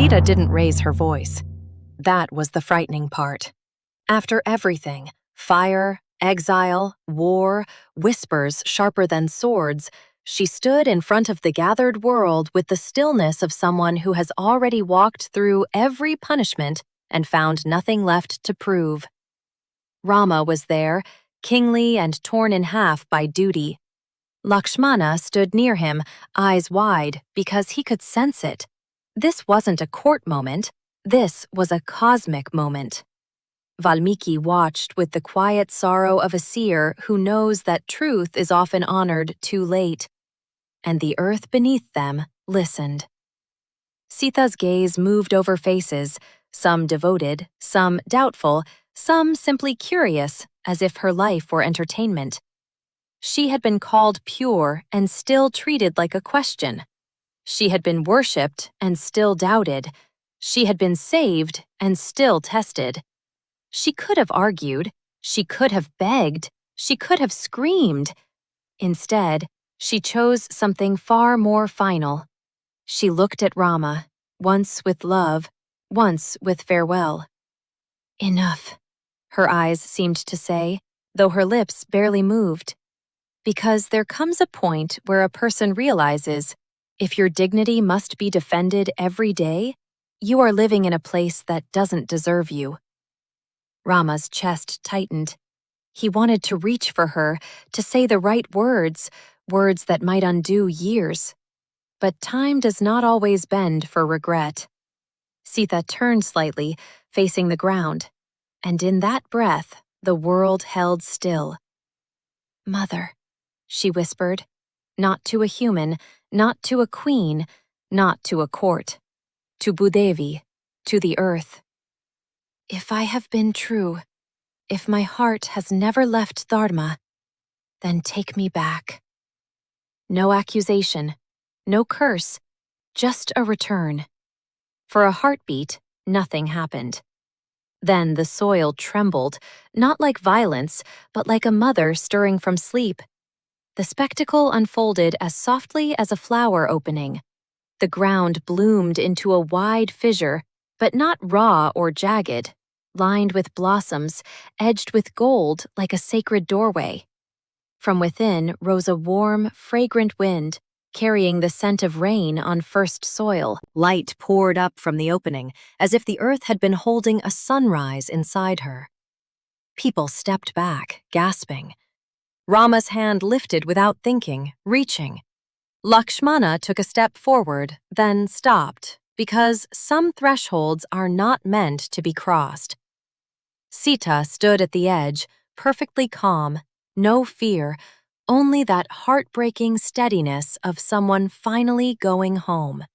Sita didn't raise her voice. That was the frightening part. After everything, fire, exile, war, whispers sharper than swords, she stood in front of the gathered world with the stillness of someone who has already walked through every punishment and found nothing left to prove. Rama was there, kingly and torn in half by duty. Lakshmana stood near him, eyes wide, because he could sense it. This wasn't a court moment, this was a cosmic moment. Valmiki watched with the quiet sorrow of a seer who knows that truth is often honored too late. And the earth beneath them listened. Sita's gaze moved over faces, some devoted, some doubtful, some simply curious, as if her life were entertainment. She had been called pure and still treated like a question. She had been worshipped and still doubted. She had been saved and still tested. She could have argued, she could have begged, she could have screamed. Instead, she chose something far more final. She looked at Rama, once with love, once with farewell. Enough, her eyes seemed to say, though her lips barely moved. Because there comes a point where a person realizes, if your dignity must be defended every day, you are living in a place that doesn't deserve you. Rama's chest tightened. He wanted to reach for her, to say the right words, words that might undo years. But time does not always bend for regret. Sita turned slightly, facing the ground, and in that breath, the world held still. "Mother," she whispered, not to a human, not to a queen, not to a court, to Bhudevi, to the earth. "If I have been true, if my heart has never left Dharma, then take me back." No accusation, no curse, just a return. For a heartbeat, nothing happened. Then the soil trembled, not like violence, but like a mother stirring from sleep. The spectacle unfolded as softly as a flower opening. The ground bloomed into a wide fissure, but not raw or jagged, lined with blossoms, edged with gold like a sacred doorway. From within rose a warm, fragrant wind, carrying the scent of rain on first soil. Light poured up from the opening, as if the earth had been holding a sunrise inside her. People stepped back, gasping. Rama's hand lifted without thinking, reaching. Lakshmana took a step forward, then stopped, because some thresholds are not meant to be crossed. Sita stood at the edge, perfectly calm, no fear, only that heartbreaking steadiness of someone finally going home.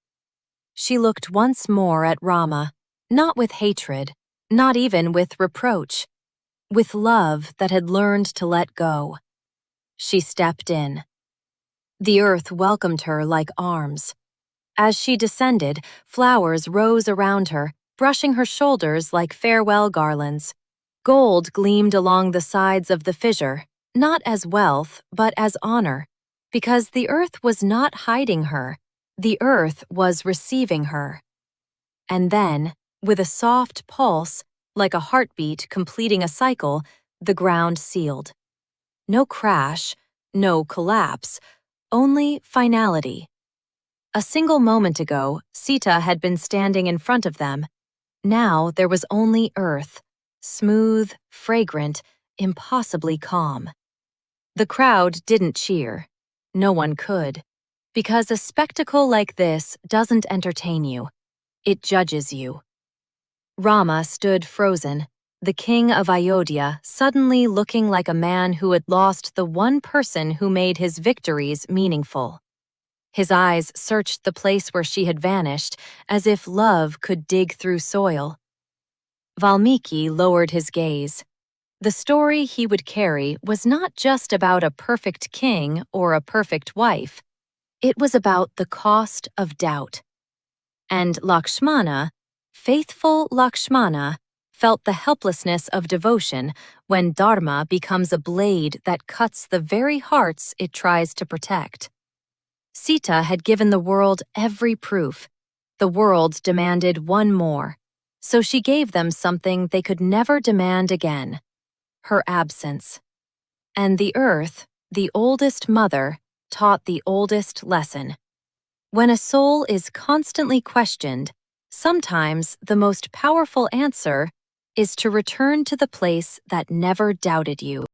She looked once more at Rama, not with hatred, not even with reproach, with love that had learned to let go. She stepped in. The earth welcomed her like arms. As she descended, flowers rose around her, brushing her shoulders like farewell garlands. Gold gleamed along the sides of the fissure, not as wealth, but as honor, because the earth was not hiding her, the earth was receiving her. And then, with a soft pulse, like a heartbeat completing a cycle, the ground sealed. No crash, no collapse, only finality. A single moment ago, Sita had been standing in front of them. Now there was only earth, smooth, fragrant, impossibly calm. The crowd didn't cheer. No one could. Because a spectacle like this doesn't entertain you. It judges you. Rama stood frozen, the king of Ayodhya suddenly looking like a man who had lost the one person who made his victories meaningful. His eyes searched the place where she had vanished, as if love could dig through soil. Valmiki lowered his gaze. The story he would carry was not just about a perfect king or a perfect wife. It was about the cost of doubt. And Lakshmana, faithful Lakshmana, felt the helplessness of devotion when Dharma becomes a blade that cuts the very hearts it tries to protect. Sita had given the world every proof. The world demanded one more, so she gave them something they could never demand again: her absence. And the earth, the oldest mother, taught the oldest lesson. When a soul is constantly questioned, sometimes the most powerful answer is to return to the place that never doubted you.